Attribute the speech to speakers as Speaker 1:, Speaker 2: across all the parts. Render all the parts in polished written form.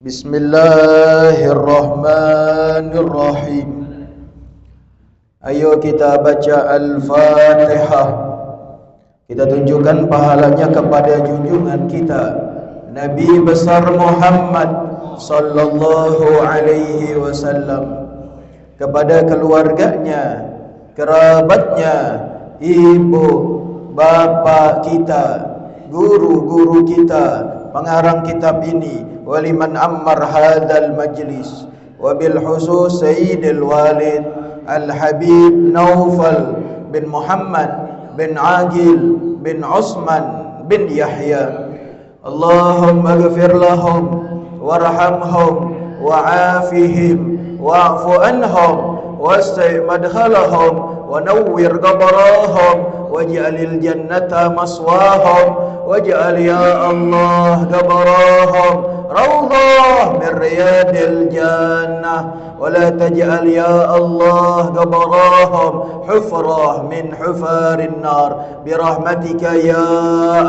Speaker 1: Bismillahirrahmanirrahim. Ayo kita baca Al-Fatihah. Kita tunjukkan pahalanya kepada junjungan kita Nabi besar Muhammad sallallahu alaihi wasallam, kepada keluarganya, kerabatnya, ibu, bapa kita, guru-guru kita, pengarang kitab ini, waliman ammar hadzal majlis, wabil khusus sayyidil walid al-habib Naufal bin Muhammad bin Agil bin Usman bin Yahya. Allahumma ghfir lahum warhamhum wa'afihim wa'fu anhum wasti' madkhalahum wa nawwir qabrahum waj'alil jannata maswahum waj'al ya Allah qabrahum rawdah min riyadil jannah wa la taj'al ya Allah qabrahum hufrah min hufarin nar birahmatika ya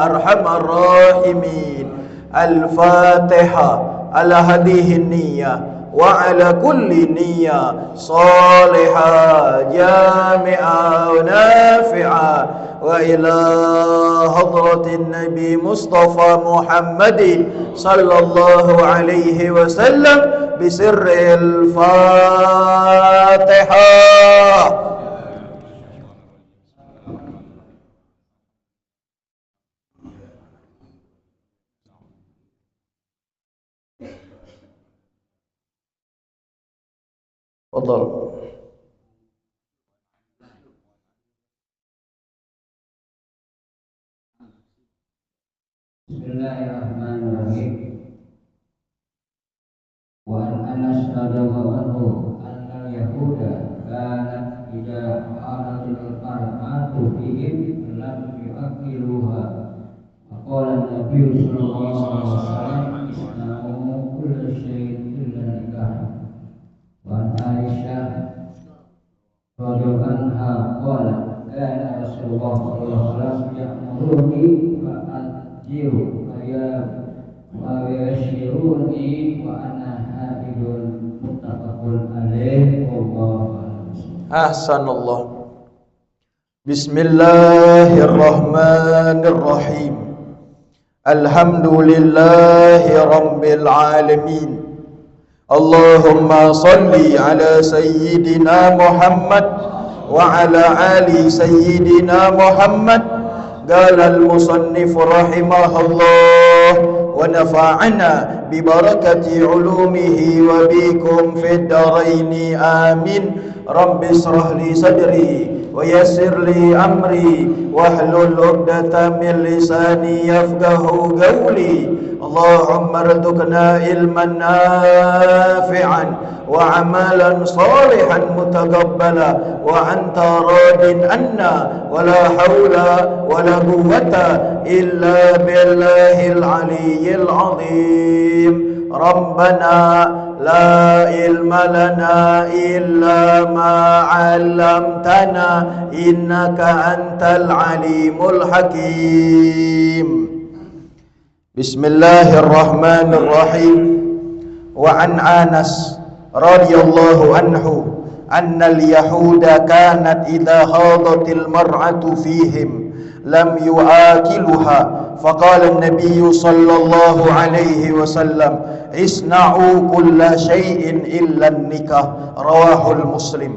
Speaker 1: arhamar rahimin. Al-Fatihah ala hadhihi niyyah wa ala kulli niyyah salihah jami'ah nafi'ah wa ila hadratin Nabi Mustafa Muhammadin sallallahu alaihi wasallam bisirril Fatihah. Fadhal.
Speaker 2: Bismillahirrahmanirrahim. Wa an Anas radhiyallahu anhu anna yahuda kanat idza aratil mar'atu bihim lam yu'akkiluha. Qala Nabi sallallahu alaihi wasallam isna'u kullu syai'in illa nikah. Wa an Aisyah radhiyallahu anha qalat kana Rasulullah sallallahu alaihi wasallam ya'muruni jiru kaya wa yashiruni wa ana haidun muttafaqun alaih wallahu
Speaker 1: Ahsanallah. Bismillahirrahmanirrahim. Alhamdulillahi rabbil alamin. Allahumma salli ala sayyidina Muhammad wa ala ali sayyidina Muhammad. قال المصنف رحمه الله ونفعنا ببركة علومه وبكم في الدارين آمين. رب اشرح لي صدري ويسر لي أمري واحلل عقدة من لساني يفقه قولي. اللهم ارزقنا علما نافعا وعملا صالحا متقبلا وأنت راض عنا ولا حول ولا قوة إلا بالله العلي العظيم. ربنا لا علم لنا إلا ما علمتنا إنك أنت العليم الحكيم. بسم الله الرحمن الرحيم. وعن أنس رضي الله عنه أن اليهود كانت إذا خاضت المرأة فيهم لم يآكلها فقال النبي صلى الله عليه وسلم اصنعوا كل شيء إلا النكاح رواه المسلم.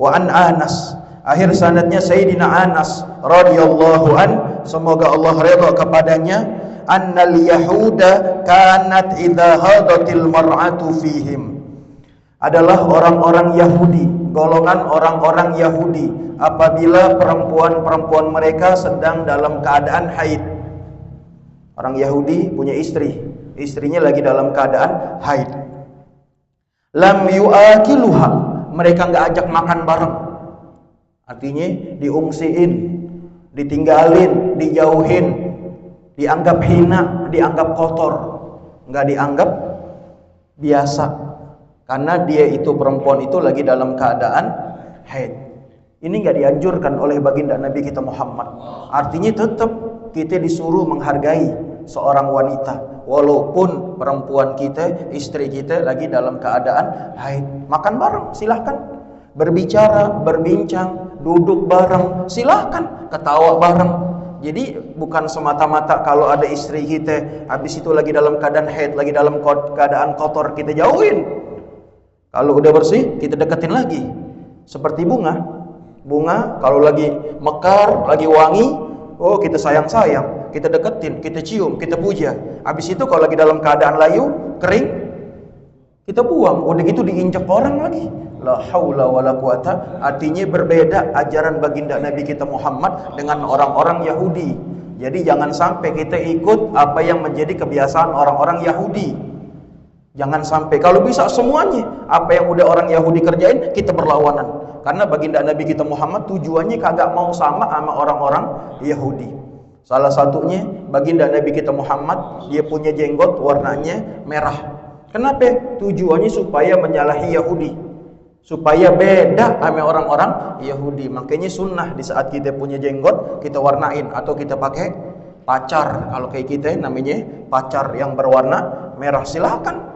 Speaker 1: وعن أنس, akhir sanadnya Sayyidina Anas radhiyallahu an, semoga Allah redha kepadanya, annal yahuda kanat idza hadatil mar'atu fihim, adalah orang-orang Yahudi, golongan orang-orang Yahudi, apabila perempuan-perempuan mereka sedang dalam keadaan haid. Orang Yahudi punya istri, istrinya lagi dalam keadaan haid. Lam yu'akiluha, mereka nggak ajak makan bareng. Artinya diungsiin, ditinggalin, dijauhin, dianggap hina, dianggap kotor, nggak dianggap biasa, karena dia itu, perempuan itu lagi dalam keadaan haid. Ini nggak dianjurkan oleh baginda Nabi kita Muhammad. Artinya tetap kita disuruh menghargai seorang wanita, walaupun perempuan kita, istri kita lagi dalam keadaan haid. Makan bareng, silahkan. Berbicara, berbincang, duduk bareng, silahkan. Ketawa bareng. Jadi bukan semata-mata kalau ada istri kita, habis itu lagi dalam keadaan haid, lagi dalam keadaan kotor, kita jauhin. Kalau udah bersih, kita deketin lagi. Seperti bunga. Bunga kalau lagi mekar, lagi wangi, oh kita sayang-sayang, kita deketin, kita cium, kita puja. Habis itu kalau lagi dalam keadaan layu, kering, kita buang. Udah gitu diinjak orang lagi. La haula wala quwata. Artinya berbeda ajaran baginda Nabi kita Muhammad dengan orang-orang Yahudi. Jadi jangan sampai kita ikut apa yang menjadi kebiasaan orang-orang Yahudi. Jangan sampai, kalau bisa semuanya apa yang udah orang Yahudi kerjain kita berlawanan. Karena baginda Nabi kita Muhammad tujuannya kagak mau sama orang-orang Yahudi. Salah satunya baginda Nabi kita Muhammad, dia punya jenggot warnanya merah. Kenapa? Tujuannya supaya menyalahi Yahudi, supaya beda sama orang-orang Yahudi. Makanya sunnah di saat kita punya jenggot kita warnain, atau kita pakai pacar. Kalau kayak kita namanya pacar yang berwarna merah, silahkan.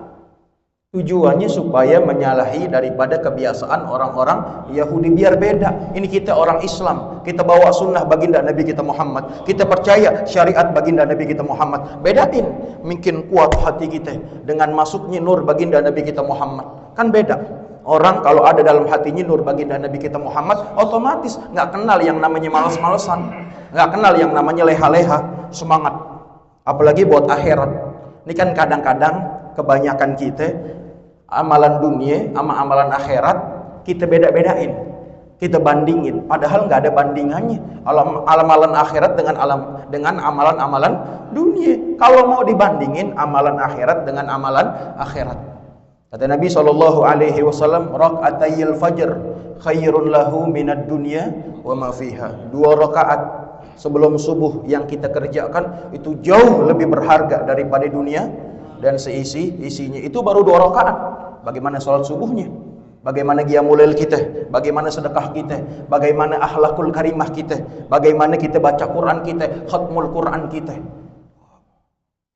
Speaker 1: Tujuannya supaya menyalahi daripada kebiasaan orang-orang Yahudi, biar beda. Ini kita orang Islam, kita bawa sunnah baginda Nabi kita Muhammad, kita percaya syariat baginda Nabi kita Muhammad. Bedain, mungkin kuat hati kita dengan masuknya nur baginda Nabi kita Muhammad. Kan beda. Orang kalau ada dalam hatinya nur baginda Nabi kita Muhammad, otomatis nggak kenal yang namanya malas-malesan, nggak kenal yang namanya leha-leha, semangat. Apalagi buat akhirat. Ini kan kadang-kadang kebanyakan kita amalan dunia sama amalan akhirat kita beda-bedain, kita bandingin, padahal nggak ada bandingannya amalan akhirat dengan amalan-amalan dunia. Kalau mau dibandingin amalan akhirat dengan amalan akhirat, kata Nabi SAW, rakaatayil fajr khairun lahu minad dunya wa ma fiha. 2 rakaat sebelum subuh yang kita kerjakan itu jauh lebih berharga daripada dunia dan isinya. Itu baru 2 rakaat. Bagaimana sholat subuhnya, bagaimana qiyamul lail kita, bagaimana sedekah kita, bagaimana akhlakul karimah kita, bagaimana kita baca Quran kita, khatmul Quran kita.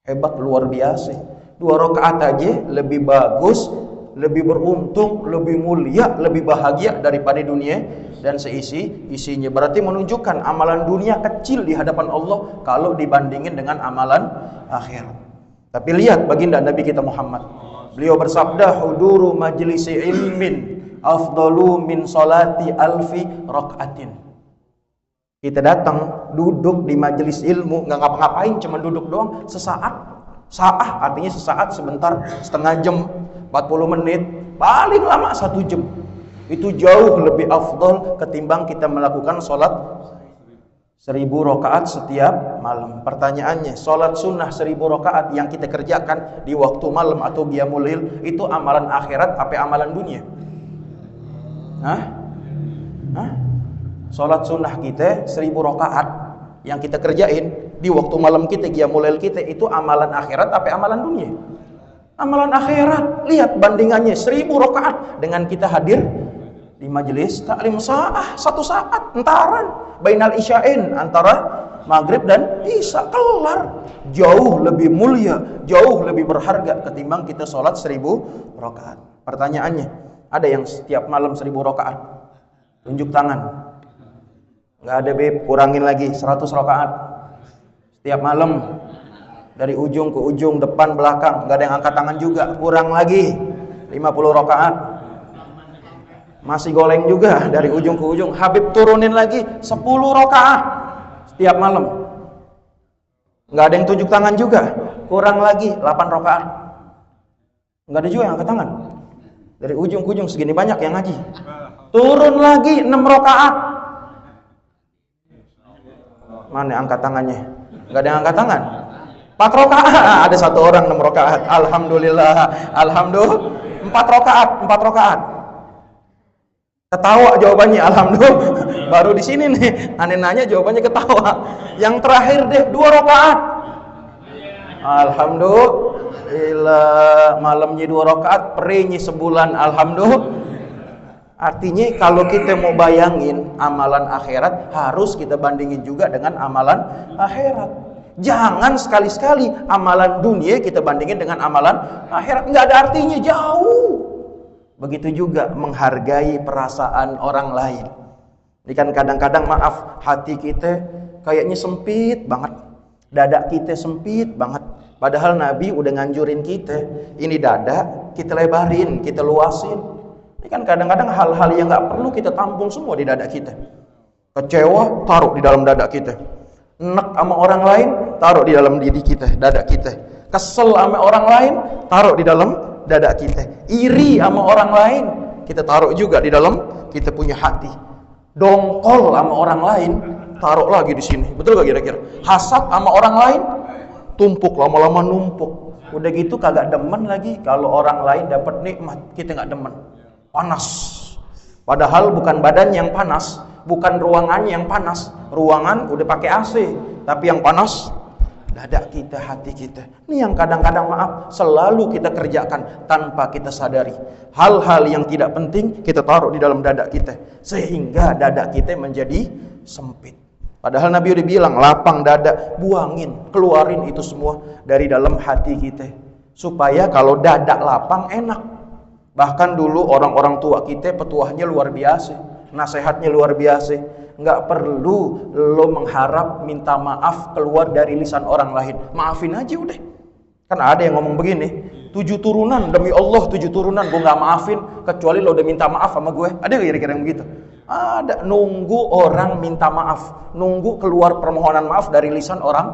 Speaker 1: Hebat, luar biasa. 2 rakaat aja lebih bagus, lebih beruntung, lebih mulia, lebih bahagia daripada dunia dan isinya. Berarti menunjukkan amalan dunia kecil di hadapan Allah kalau dibandingin dengan amalan akhirat. Tapi lihat baginda Nabi kita Muhammad, beliau bersabda, huduru majlisi ilmin afdalu min salati alfi rakaatin. Kita datang duduk di majelis ilmu, nggak ngapa-ngapain, cuma duduk doang sesaat. Sa'ah artinya sesaat, sebentar, setengah jam, 40 menit, paling lama 1 jam. Itu jauh lebih afdal ketimbang kita melakukan sholat 1000 rakaat setiap malam. Pertanyaannya, sholat sunnah 1000 rakaat yang kita kerjakan di waktu malam atau qiyamul lail itu amalan akhirat apa amalan dunia? Sholat sunnah kita 1000 rakaat yang kita kerjain di waktu malam kita, qiyamul lail kita, itu amalan akhirat apa amalan dunia? Amalan akhirat. Lihat bandingannya, 1000 rakaat dengan kita hadir di majelis taklim sa'ah, 1 saat entaran bainal isya'in, antara maghrib dan isya, kelar. Jauh lebih mulia, jauh lebih berharga ketimbang kita sholat 1000 rakaat. Pertanyaannya, ada yang setiap malam 1000 rakaat? Tunjuk tangan. Nggak ada, beb, kurangin lagi 100 rakaat setiap malam, dari ujung ke ujung, depan belakang. Nggak ada yang angkat tangan juga, kurang lagi 50 rakaat. Masih goleng juga dari ujung ke ujung. Habib turunin lagi 10 rakaat setiap malam. Nggak ada yang tunjuk tangan juga, kurang lagi 8 rakaat. Nggak ada juga yang angkat tangan. Dari ujung ke ujung segini banyak yang ngaji. Turun lagi 6 rakaat. Mana angkat tangannya? Nggak ada yang angkat tangan. 4 rakaat. Ada 1 orang 6 rakaat. Alhamdulillah. Alhamdulillah. 4 rakaat. 4 rakaat. Ketawa jawabannya, alhamdulillah. Baru di sini nih, aneh nanya jawabannya ketawa. Yang terakhir deh 2 rakaat. Alhamdulillah, malamnya 2 rakaat, perihnya sebulan, alhamdulillah. Artinya kalau kita mau bayangin amalan akhirat, harus kita bandingin juga dengan amalan akhirat. Jangan sekali-sekali amalan dunia kita bandingin dengan amalan akhirat. Nggak ada artinya, jauh. Begitu juga menghargai perasaan orang lain. Ini kan kadang-kadang maaf, hati kita kayaknya sempit banget. Dada kita sempit banget. Padahal Nabi udah nganjurin kita, ini dada kita lebarin, kita luasin. Ini kan kadang-kadang hal-hal yang nggak perlu kita tampung semua di dada kita. Kecewa, taruh di dalam dada kita. Enek sama orang lain, taruh di dalam diri kita, dada kita. Kesel sama orang lain, taruh di dalam dada kita. Iri sama orang lain, kita taruh juga di dalam kita punya hati. Dongkol sama orang lain, taruh lagi di sini. Betul gak kira-kira? Hasad sama orang lain, tumpuk, lama-lama numpuk. Udah gitu kagak demen lagi kalau orang lain dapat nikmat, kita nggak demen. Panas. Padahal bukan badan yang panas, bukan ruangannya yang panas. Ruangan udah pakai AC, tapi yang panas dada kita, hati kita. Ini yang kadang-kadang maaf selalu kita kerjakan tanpa kita sadari. Hal-hal yang tidak penting kita taruh di dalam dada kita, sehingga dada kita menjadi sempit. Padahal Nabi udah bilang, lapang dada, buangin, keluarin itu semua dari dalam hati kita. Supaya kalau dada lapang enak. Bahkan dulu orang-orang tua kita petuahnya luar biasa, nasihatnya luar biasa. Nggak perlu lo mengharap minta maaf keluar dari lisan orang lain. Maafin aja udah. Kan ada yang ngomong begini, 7 turunan, demi Allah 7 turunan gue nggak maafin kecuali lo udah minta maaf sama gue. Ada nggak kira-kira yang begitu? Ada. Nunggu orang minta maaf, nunggu keluar permohonan maaf dari lisan orang.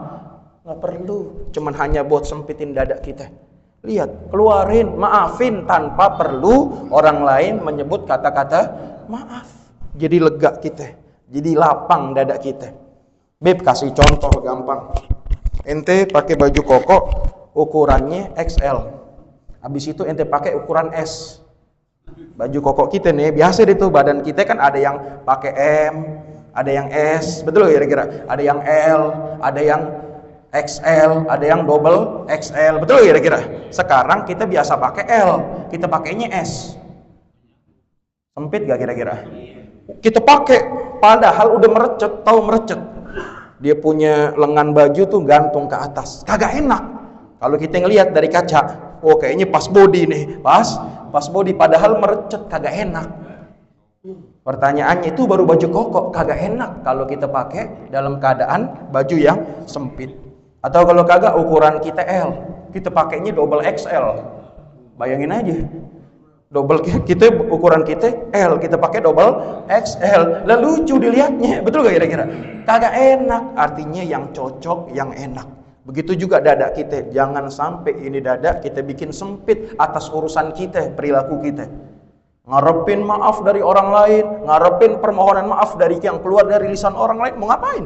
Speaker 1: Nggak perlu, cuman hanya buat sempitin dada kita. Lihat, keluarin, maafin tanpa perlu orang lain menyebut kata-kata maaf. Jadi lega kita. Jadi lapang dada kita. Beb, kasih contoh gampang. Ente pakai baju koko ukurannya XL. Habis itu ente pakai ukuran S. Baju koko kita nih, biasa itu badan kita kan ada yang pakai M, ada yang S, betul kira-kira? Ada yang L, ada yang XL, ada yang double XL, betul kira-kira? Sekarang kita biasa pakai L, kita pakainya S. Sempit gak kira-kira? Kita pakai, padahal udah merecet, tahu merecet. Dia punya lengan baju tuh gantung ke atas, kagak enak. Kalau kita ngelihat dari kaca, oh kayaknya pas body nih, pas body, padahal merecet, kagak enak. Pertanyaannya itu baru baju koko, kagak enak kalau kita pakai dalam keadaan baju yang sempit. Atau kalau kagak ukuran kita L, kita pakainya double XL. Bayangin aja. Double kita ukuran kita L, kita pakai double XL. Lah lucu dilihatnya, betul gak kira-kira? Kagak enak, artinya yang cocok, yang enak. Begitu juga dada kita, jangan sampai ini dada kita bikin sempit atas urusan kita, perilaku kita. Ngarepin maaf dari orang lain, ngarepin permohonan maaf dari yang keluar dari lisan orang lain, mau ngapain?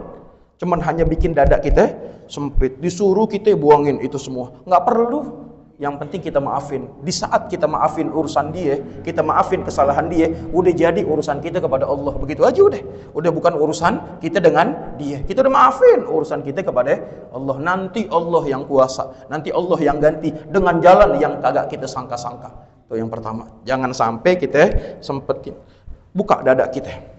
Speaker 1: Cuman hanya bikin dada kita sempit, disuruh kita buangin itu semua. Nggak perlu. Yang penting kita maafin. Di saat kita maafin urusan dia, kita maafin kesalahan dia, udah jadi urusan kita kepada Allah. Begitu aja udah. Udah bukan urusan kita dengan dia. Kita udah maafin urusan kita kepada Allah. Nanti Allah yang kuasa. Nanti Allah yang ganti dengan jalan yang kagak kita sangka-sangka. Itu yang pertama. Jangan sampai kita sempetin. Buka dada kita.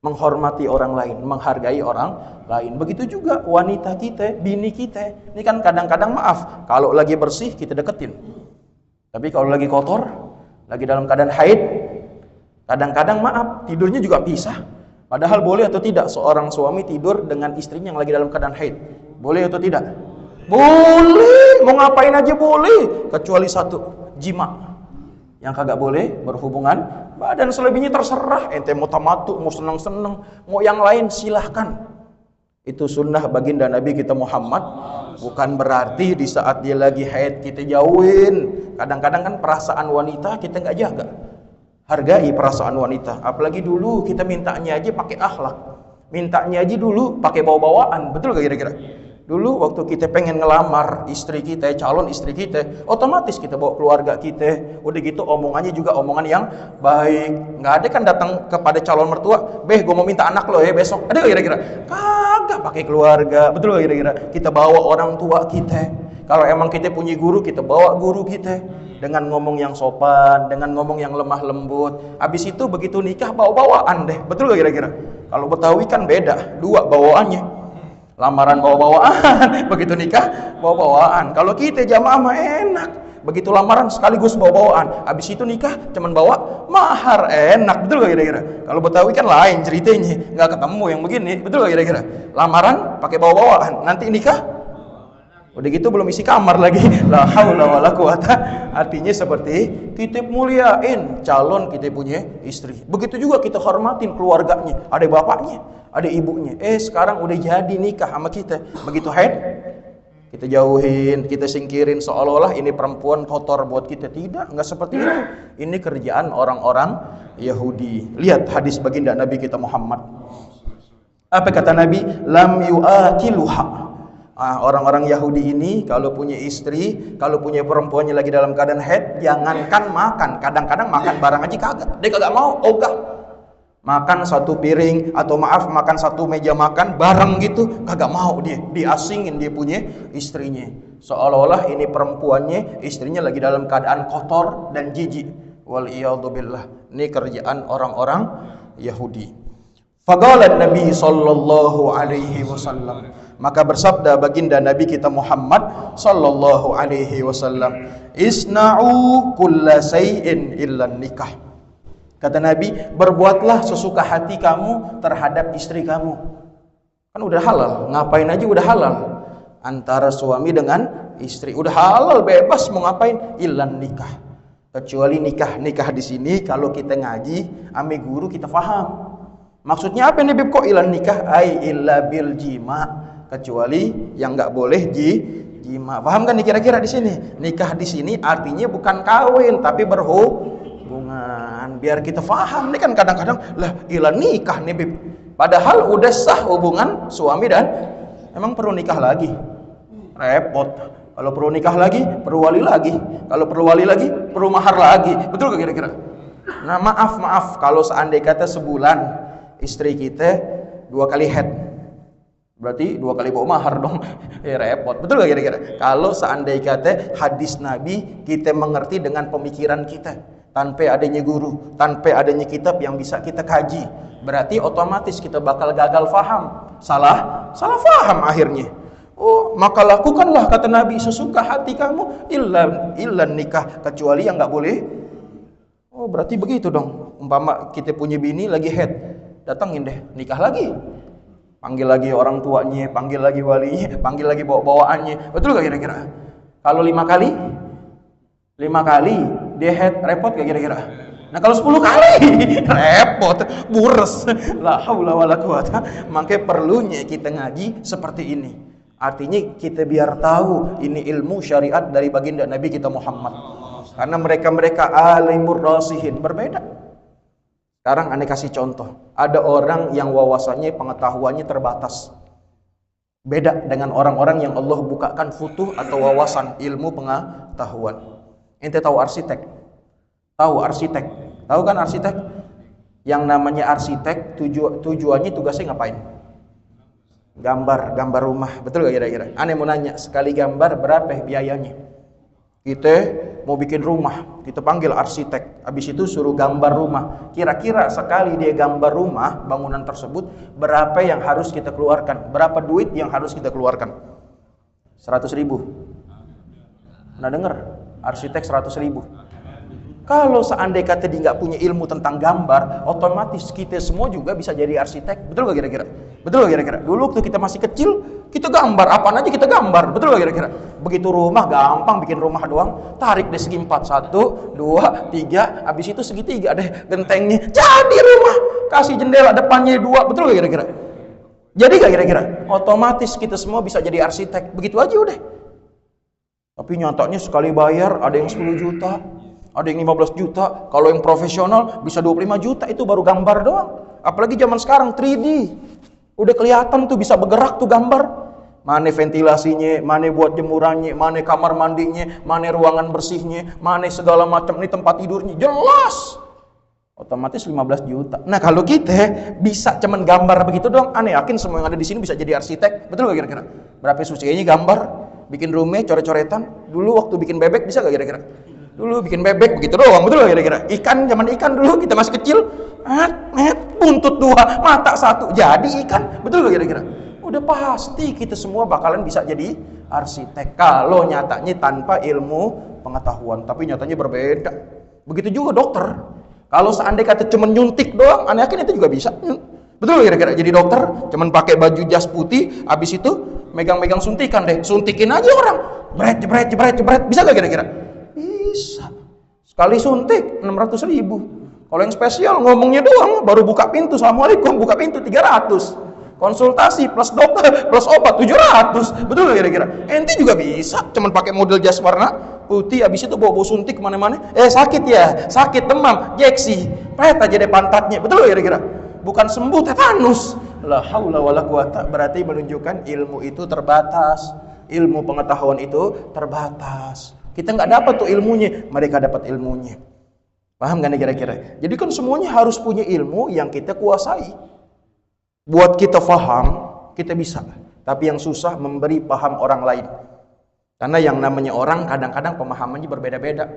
Speaker 1: Menghormati orang lain, menghargai orang lain. Begitu juga wanita kita, bini kita. Ini kan kadang-kadang maaf, kalau lagi bersih kita deketin. Tapi kalau lagi kotor, lagi dalam keadaan haid, kadang-kadang maaf, tidurnya juga pisah. Padahal boleh atau tidak seorang suami tidur dengan istrinya yang lagi dalam keadaan haid? Boleh atau tidak? Boleh, mau ngapain aja boleh. Kecuali satu, jima. Yang kagak boleh berhubungan badan, selebihnya terserah. Ente mau tamatu, mau seneng-seneng, mau yang lain silahkan. Itu sunnah baginda Nabi kita Muhammad. Bukan berarti di saat dia lagi haid kita jauhin. Kadang-kadang kan perasaan wanita kita nggak jaga. Hargai perasaan wanita. Apalagi dulu kita mintanya aja pakai akhlak, mintanya aja dulu pakai bawa-bawaan. Betul gak kira-kira? Dulu waktu kita pengen ngelamar istri kita, calon istri kita, otomatis kita bawa keluarga kita. Udah gitu omongannya juga omongan yang baik. Nggak ada kan datang kepada calon mertua, "Beh, gue mau minta anak lo ya besok." Ada nggak kira-kira? Kagak, pakai keluarga. Betul nggak kira-kira? Kita bawa orang tua kita. Kalau emang kita punya guru, kita bawa guru kita. Dengan ngomong yang sopan, dengan ngomong yang lemah lembut. Habis itu begitu nikah bawa-bawaan deh. Betul nggak kira-kira? Kalau Betawi kan beda, dua bawaannya. Lamaran bawa-bawaan, begitu nikah bawa-bawaan. Kalau kita jamaah mah enak. Begitu lamaran sekaligus bawa-bawaan. Habis itu nikah cuman bawa mahar, enak. Betul gak kira-kira? Kalau Betawi kan lain ceritanya, nggak ketemu yang begini. Betul gak kira-kira? Lamaran pakai bawa-bawaan, nanti nikah udah gitu belum isi kamar lagi. La haula wala quwata. Artinya seperti kita muliain calon kita punya istri. Begitu juga kita hormatin keluarganya, ada bapaknya, ada ibunya. Sekarang udah jadi nikah sama kita. Begitu haid kita jauhin, kita singkirin seolah-olah ini perempuan kotor buat kita. Tidak, enggak seperti itu. Ini kerjaan orang-orang Yahudi. Lihat hadis baginda Nabi kita Muhammad. Apa kata Nabi? Lam yu'akiluha. Orang-orang Yahudi ini kalau punya istri, kalau punya perempuannya lagi dalam keadaan haid, jangankan makan, kadang-kadang makan barang aja kagak. Dia kagak mau, ogah. Makan satu piring atau maaf makan satu meja makan bareng gitu kagak mau, dia diasingin dia punya istrinya, seolah-olah ini perempuannya, istrinya lagi dalam keadaan kotor dan jijik. Waliyadzubillah. Ini kerjaan orang-orang Yahudi. Faqala Nabi sallallahu alaihi wasallam, maka bersabda baginda Nabi kita Muhammad sallallahu alaihi wasallam, isna'u kulla shay'in illa nikah. Kata Nabi, berbuatlah sesuka hati kamu terhadap istri kamu. Kan udah halal, ngapain aja udah halal. Antara suami dengan istri udah halal, bebas mau ngapain, ilan nikah. Kecuali nikah di sini kalau kita ngaji ame guru kita paham. Maksudnya apa nih Bib, kok ilan nikah? Ai illa bil jima, kecuali yang nggak boleh jima. Paham kan nih kira-kira di sini? Nikah di sini artinya bukan kawin tapi berhubungan. Biar kita paham. Ini kan kadang-kadang lah ilan nikah nih Bib. Padahal udah sah hubungan suami dan emang perlu nikah lagi? Repot. Kalau perlu nikah lagi, perlu wali lagi. Kalau perlu wali lagi, perlu mahar lagi. Betul gak kira-kira? Nah maaf kalau seandainya kata sebulan istri kita 2 kali head, berarti 2 kali bawa mahar dong. Repot. Betul gak kira-kira? Kalau seandainya kata hadis Nabi kita mengerti dengan pemikiran kita, tanpa adanya guru, tanpa adanya kitab yang bisa kita kaji, berarti otomatis kita bakal gagal faham, salah faham akhirnya. Oh, maka lakukanlah kata Nabi sesuka hati kamu illa nikah, kecuali yang nggak boleh. Oh, berarti begitu dong. Umpama kita punya bini lagi head, datangin deh nikah lagi. Panggil lagi orang tuanya, panggil lagi walinya, panggil lagi bawa-bawaannya. Betul gak kira-kira? Kalau 5 kali dia head, repot gak kira-kira? Nah kalau 10 kali repot, bures. La haula wala quwata. Makanya perlunya kita ngaji seperti ini. Artinya kita biar tahu ini ilmu syariat dari baginda Nabi kita Muhammad. Karena mereka alimur rasihin berbeda. Sekarang aneh kasih contoh. Ada orang yang wawasannya, pengetahuannya terbatas. Beda dengan orang-orang yang Allah bukakan futuh atau wawasan ilmu pengetahuan. Ente tahu arsitek? Tahu arsitek? Tahu kan arsitek? Yang namanya arsitek tujuannya tugasnya ngapain? Gambar rumah. Betul gak kira-kira? Aneh mau nanya, sekali gambar berapa biayanya? Kita mau bikin rumah, kita panggil arsitek. Habis itu suruh gambar rumah. Kira-kira sekali dia gambar rumah, bangunan tersebut, berapa yang harus kita keluarkan? Berapa duit yang harus kita keluarkan? 100.000. Pernah dengar? Arsitek 100.000. Kalau seandainya kata dia nggak punya ilmu tentang gambar, otomatis kita semua juga bisa jadi arsitek. Betul gak kira-kira? Betul gak kira-kira? Dulu waktu kita masih kecil, kita gambar, apaan aja kita gambar. Betul gak kira-kira? Begitu rumah, gampang bikin rumah doang. Tarik deh segi 4, 1, 2, 3, habis itu segitiga deh gentengnya. Jadi rumah, kasih jendela depannya 2. Betul gak kira-kira? Jadi gak kira-kira? Otomatis kita semua bisa jadi arsitek. Begitu aja udah. Tapi nyatanya sekali bayar ada yang 10 juta, ada yang 15 juta. Kalau yang profesional bisa 25 juta, itu baru gambar doang. Apalagi zaman sekarang 3D. Udah kelihatan tuh bisa bergerak tuh gambar. Mana ventilasinya, mana buat jemurannya, mana kamar mandinya, mana ruangan bersihnya, mana segala macam, ini tempat tidurnya. Jelas. Otomatis 15 juta. Nah, kalau kita bisa cuman gambar begitu doang, aneh yakin semua yang ada di sini bisa jadi arsitek. Betul gak kira-kira? Berapa susahnya gambar? Bikin rumah, coret-coretan. Dulu waktu bikin bebek bisa gak kira-kira? Dulu bikin bebek begitu doang, betul gak kira-kira? Ikan, zaman ikan dulu kita masih kecil, buntut 2, mata 1, jadi ikan. Betul gak kira-kira? udah pasti kita semua bakalan bisa jadi arsitek kalau nyatanya tanpa ilmu pengetahuan. Tapi nyatanya berbeda. Begitu juga dokter. Kalau seandainya kata cuma nyuntik doang, aneh yakin itu juga bisa. Betul kira-kira jadi dokter cuman pakai baju jas putih, habis itu megang-megang suntikan deh, suntikin aja orang. Jebret, bisa gak kira-kira? Bisa. Sekali suntik 600.000. Kalau yang spesial ngomongnya doang, baru buka pintu, assalamualaikum, buka pintu 300. Konsultasi plus dokter plus obat 700. Betul gak kira-kira? Ente juga bisa, cuman pakai model jas warna putih, habis itu bawa suntik kemana-mana. Sakit ya, sakit demam, jeksi, pret aja deh pantatnya. Betul gak kira-kira? Bukan sembuh tetanus. La haula wala quwata. Berarti menunjukkan ilmu itu terbatas. Ilmu pengetahuan itu terbatas. Kita nggak dapat tuh ilmunya, mereka dapat ilmunya. Paham gak nih kira-kira? Jadi kan semuanya harus punya ilmu yang kita kuasai. Buat kita faham, kita bisa. Tapi yang susah memberi paham orang lain. Karena yang namanya orang kadang-kadang pemahamannya berbeda-beda.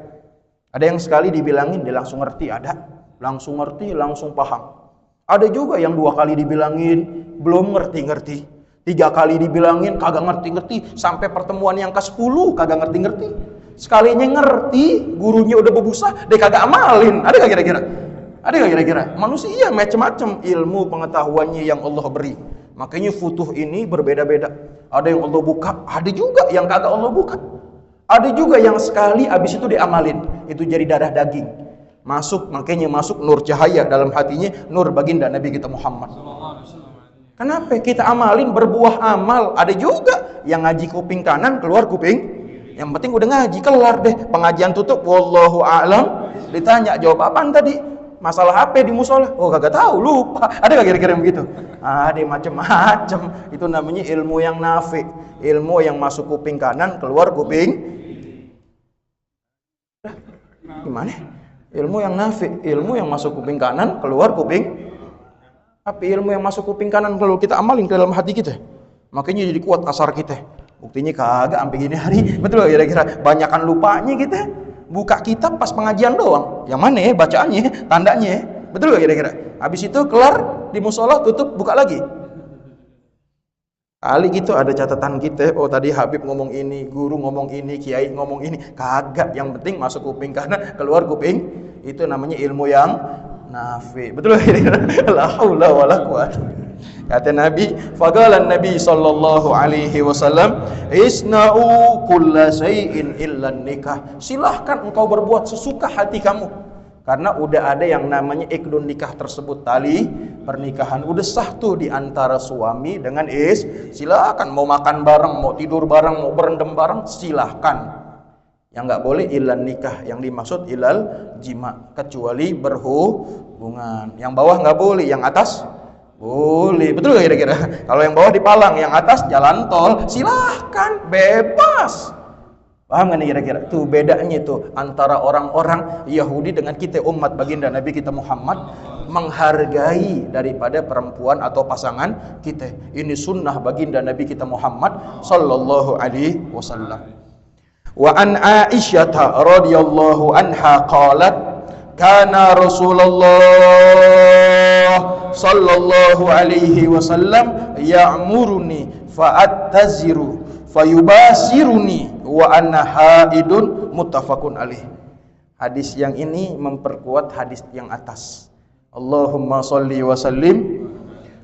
Speaker 1: Ada yang sekali dibilangin dia langsung ngerti, ada. Langsung ngerti, langsung paham. Ada juga yang 2 kali dibilangin belum ngerti-ngerti. 3 kali dibilangin kagak ngerti-ngerti. Sampai pertemuan yang ke-10 kagak ngerti-ngerti. Sekalinya ngerti, gurunya udah berbusa, dia kagak amalin. Ada gak kira-kira? Ada gak kira-kira? Manusia macam-macam ilmu pengetahuannya yang Allah beri. Makanya futuh ini berbeda-beda. Ada yang Allah buka, ada juga yang kagak Allah buka. Ada juga yang sekali habis itu diamalin, itu jadi darah daging. Masuk, makanya masuk nur cahaya dalam hatinya, nur baginda Nabi kita Muhammad. Kenapa? Kita amalin berbuah amal. Ada juga yang ngaji kuping kanan, keluar kuping. Yang penting udah ngaji, kelar deh. Pengajian tutup, wallahu a'lam. Ditanya, jawab apaan tadi? Masalah HP di musola. Oh kagak tahu, lupa. Ada gak kira-kira begitu? Ada macam-macam. Itu namanya ilmu yang nafi. Ilmu yang masuk kuping kanan, keluar kuping. Gimana? Ilmu yang nafi, ilmu yang masuk kuping kanan, keluar kuping. Tapi ilmu yang masuk kuping kanan kalau kita amalin ke dalam hati kita, makanya jadi kuat asar kita. Buktinya kagak sampai gini hari. Betul gak kira-kira? Banyakan lupanya kita. Buka kitab pas pengajian doang. Yang mana ya bacaannya, tandanya. Betul gak kira-kira? Habis itu kelar di musola, tutup, buka lagi. Kali gitu ada catatan kita, oh tadi Habib ngomong ini, guru ngomong ini, kiai ngomong ini. Kagak, yang penting masuk kuping kanan, keluar kuping. Itu namanya ilmu yang nafi. Betul gak? La haula wala quwwata. Kata Nabi, faqala Nabi sallallahu alaihi wasallam, isna'u kulla syai'in illa nikah. Silahkan engkau berbuat sesuka hati kamu. Karena udah ada yang namanya ikdun nikah tersebut, tali pernikahan. Udah sah tuh di antara suami dengan silakan mau makan bareng, mau tidur bareng, mau berendam bareng, silahkan. Yang nggak boleh ilal nikah, yang dimaksud ilal jima, kecuali berhubungan. Yang bawah nggak boleh, yang atas boleh. Betul gak kira-kira? Kalau yang bawah dipalang, yang atas jalan tol, silahkan, bebas. Paham gak nih kira-kira? Tuh bedanya tuh antara orang-orang Yahudi dengan kita umat baginda Nabi kita Muhammad, menghargai daripada perempuan atau pasangan kita. Ini sunnah baginda Nabi kita Muhammad sallallahu alaihi wasallam. Wa an Aisyah radhiyallahu anha qalat kana Rasulullah sallallahu alaihi wasallam ya'muruni fa'attaziru fayubasiruni wa anna haidun, muttafaqun alaih. Hadis yang ini memperkuat hadis yang atas. Allahumma sholli wa sallim.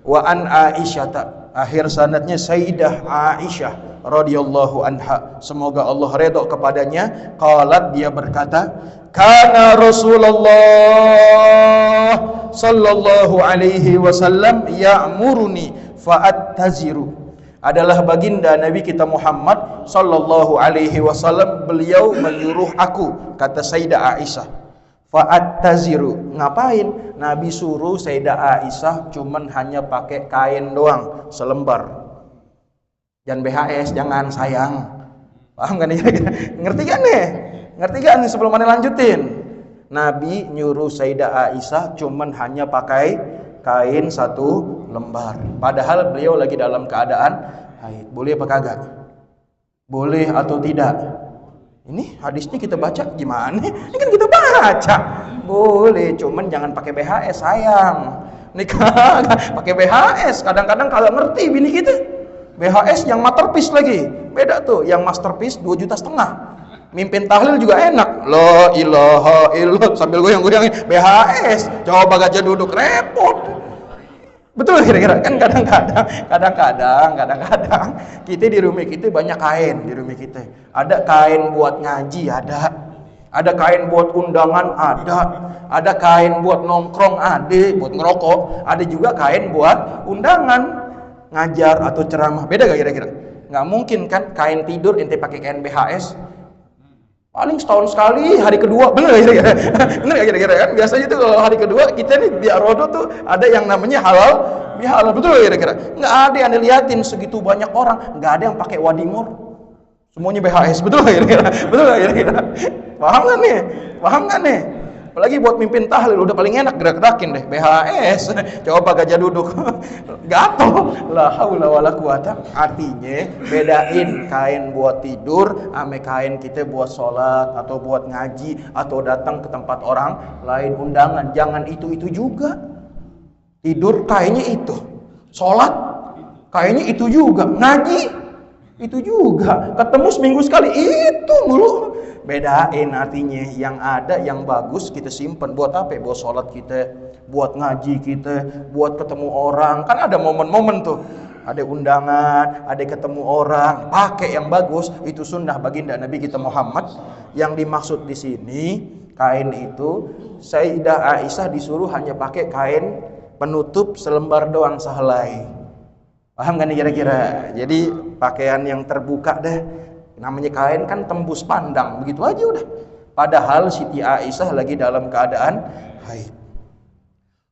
Speaker 1: Wa an Aisyah, akhir sanadnya Sayyidah Aisyah radhiyallahu anha, semoga Allah redha kepadanya. Qalat, dia berkata, kana Rasulullah sallallahu alaihi wasallam ya'muruni fa'attaziru. Adalah baginda Nabi kita Muhammad sallallahu alaihi wasallam, beliau menyuruh aku, kata Sayyidah Aisyah, fa'attaziru. Ngapain? Nabi suruh Sayyidah Aisyah cuman hanya pakai kain doang, selembar. Jangan BHS, jangan, sayang. Paham kan nih? Ngerti kan nih? Ngerti kan nih sebelum mana lanjutin? Nabi nyuruh Sayyidah Aisyah cuman hanya pakai kain 1 lembar. Padahal beliau lagi dalam keadaan haid. Boleh apa kagak? Boleh atau tidak? Ini hadisnya kita baca gimana? Ini kan kita baca. Boleh, cuman jangan pakai BHS, sayang. Ini kagak pakai BHS. Kadang-kadang kalau ngerti bini kita. BHS yang masterpiece lagi. Beda tuh, yang masterpiece 2,5 juta. Mimpin tahlil juga enak. La ilaha illallah sambil goyang-goyangin. BHS, coba gajah duduk repot. Betul kira-kira kan kadang-kadang kita di rumah kita banyak kain di rumah kita. Ada kain buat ngaji, ada kain buat undangan, ada kain buat nongkrong, buat ngerokok, ada juga kain buat undangan, ngajar atau ceramah. Beda gak kira-kira? Nggak mungkin kan kain tidur ente pakai kain BHS. Paling setahun sekali, hari kedua, bener gak kira-kira? Bener gak kira-kira kan? Biasanya tuh kalau hari kedua kita nih di Arodo tuh ada yang namanya halal bihalal, betul gak kira-kira? Nggak ada yang diliatin segitu banyak orang, nggak ada yang pakai wadimor, semuanya BHS, betul gak kira-kira? Betul gak kira-kira? Paham gak nih? Paham gak nih? Apalagi buat mimpin tahlil udah paling enak gerak-gerakin deh BHS. Coba gajah duduk. Gatel. La haula wala quwata. Artinya bedain kain buat tidur ame kain kita buat sholat atau buat ngaji atau datang ke tempat orang lain undangan. Jangan itu-itu juga. Tidur kainnya itu. Sholat kainnya itu juga. Ngaji itu juga. Ketemu seminggu sekali itu mulu. Bedain artinya yang ada yang bagus kita simpen buat apa? Buat sholat kita, buat ngaji kita, buat ketemu orang. Kan ada momen-momen tuh, ada undangan, ada ketemu orang. Pakai yang bagus, itu sunnah baginda Nabi kita Muhammad. Yang dimaksud di sini kain itu Sayyidah Aisyah disuruh hanya pakai kain penutup selembar doang sehelai. Paham gak nih kira-kira? Jadi pakaian yang terbuka deh. Namanya kain kan tembus pandang, begitu aja udah. Padahal Siti Aisyah lagi dalam keadaan haid.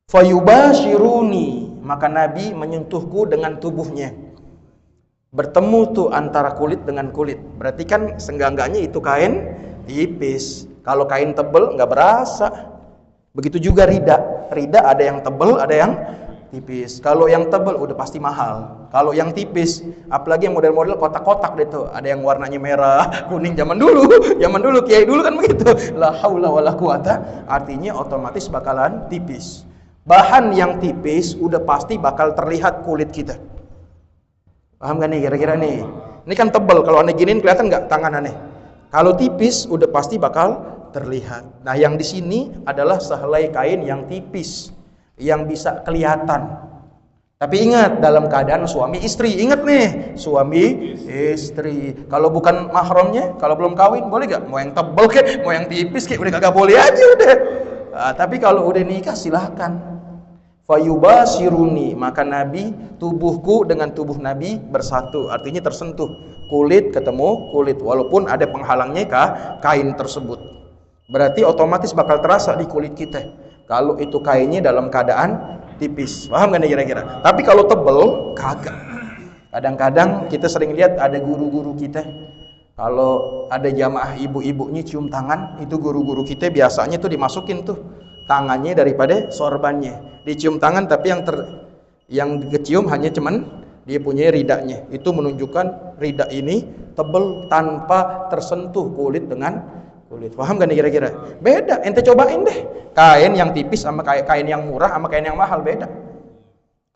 Speaker 1: Fayubashiruni, maka Nabi menyentuhku dengan tubuhnya. Bertemu tuh antara kulit dengan kulit. Berarti kan senggangganya itu kain tipis. Kalau kain tebel nggak berasa. Begitu juga rida. Rida ada yang tebel, ada yang tipis. Kalau yang tebel udah pasti mahal. Kalau yang tipis, apalagi yang model-model kotak-kotak deh tuh, ada yang warnanya merah, kuning zaman dulu kiai dulu kan begitu. La haula wala quwata, artinya otomatis bakalan tipis. Bahan yang tipis udah pasti bakal terlihat kulit kita. Paham gak nih kira-kira nih? Ini kan tebel, kalau aneh giniin kelihatan nggak tangan aneh? Kalau tipis udah pasti bakal terlihat. Nah, yang di sini adalah sehelai kain yang tipis, yang bisa kelihatan. Tapi ingat, dalam keadaan suami istri. Ingat nih, suami istri. Kalau bukan mahramnya, kalau belum kawin, boleh gak? Mau yang tebel kek, mau yang tipis kek, udah kagak boleh aja udah. Nah, tapi kalau udah nikah silahkan. Fayubashiruni, maka Nabi, tubuhku dengan tubuh Nabi bersatu. Artinya tersentuh. Kulit ketemu kulit, walaupun ada penghalangnya kain tersebut. Berarti otomatis bakal terasa di kulit kita. Kalau itu kainnya dalam keadaan tipis, paham gak nih kira-kira? Tapi kalau tebel, kagak. Kadang-kadang kita sering lihat ada guru-guru kita, kalau ada jamaah ibu-ibunya cium tangan, itu guru-guru kita biasanya tuh dimasukin tuh tangannya daripada sorbannya, dicium tangan, tapi yang kecium hanya cuman dia punya ridanya. Itu menunjukkan rida ini tebel tanpa tersentuh kulit dengan kulit. Paham gak nih kira-kira? Beda, ente cobain deh. Kain yang tipis sama kain yang murah sama kain yang mahal beda.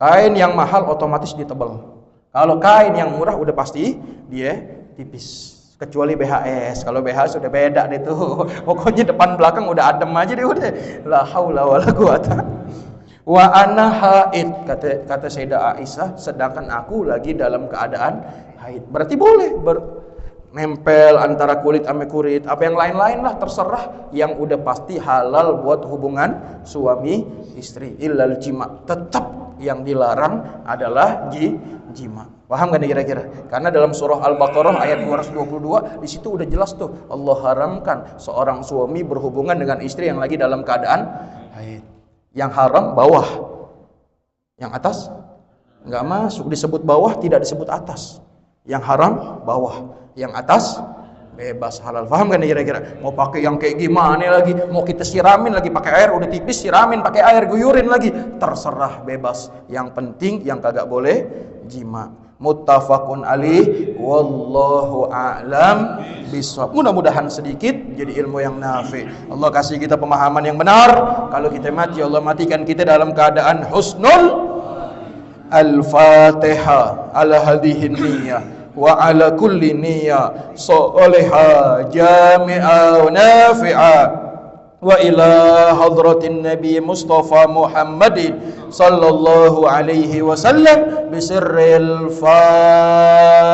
Speaker 1: Kain yang mahal otomatis dia tebal. Kalau kain yang murah udah pasti dia tipis. Kecuali BHS. Kalau BHS udah beda deh tuh. Pokoknya depan belakang udah adem aja deh udah. La haula wala quwata. Wa ana haid, kata Sayyidah Aisyah, sedangkan aku lagi dalam keadaan haid. Berarti boleh nempel antara kulit sama kulit, apa yang lain-lain lah terserah, yang udah pasti halal buat hubungan suami istri. Illal jima, tetap yang dilarang adalah jima. Paham gak nih kira-kira? Karena dalam surah Al-Baqarah ayat 222 di situ udah jelas tuh, Allah haramkan seorang suami berhubungan dengan istri yang lagi dalam keadaan haid. Yang haram bawah, yang atas nggak masuk, disebut bawah tidak disebut atas. Yang haram bawah, yang atas bebas halal. Paham kan kira-kira? Mau pakai yang kayak gimana lagi? Mau kita siramin lagi pakai air, udah tipis siramin pakai air, guyurin lagi, terserah, bebas. Yang penting yang kagak boleh jima. Muttafaqun alaih, wallahu a'lam bishawab. Mudah-mudahan sedikit jadi ilmu yang nafi. Allah kasih kita pemahaman yang benar. Kalau kita mati, Allah matikan kita dalam keadaan husnul Al-Fatihah ala hadhihi niyyah wa ala kulli niyyah salihah jami'ah nafi'ah wa ila hadratin Nabi Mustafa Muhammadin sallallahu alaihi wasallam bisirril Fatihah.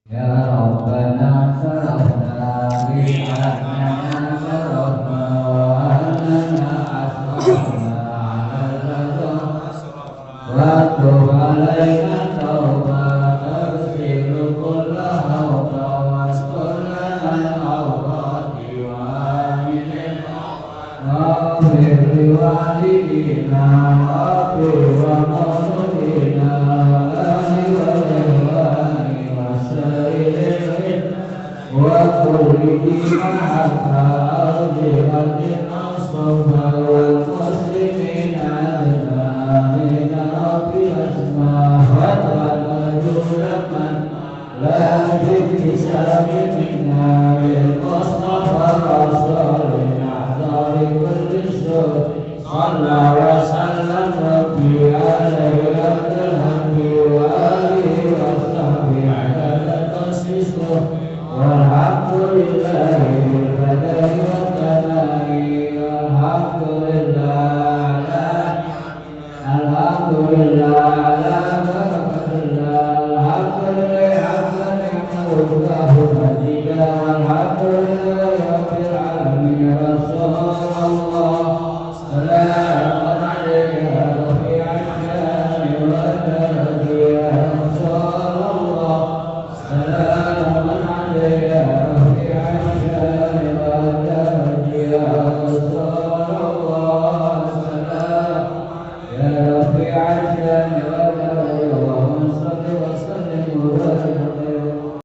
Speaker 2: Ya Rabbana sarafna bi'annana sarafna wa annana asrafna wa tub alaina tawbatan taghfiru kulla hawba wa asqalna al-awqati wa aminin ghafir liwalidina ghafir wa mawlidina وكل معك أرض المصطفى والمسلمين أجمعين رب أسماء وتنجو لمن لا باكتساب منا بالمصطفى رسول أحضر كل سوء صلى وسلم ربي عليه عبد الحمد وآله وصحبه عدد تخصيصه والحمد لله بالبدء والثناء الحمد لله على بركة الله الحمد لله حمدا يحمده مجيدا والحمد لله رب العالمين رسول الله سلام عليك يا رفيع الشان والدرج يا رسول الله سلام يا رفيع الشان والدرج يا رسول الله سلام يا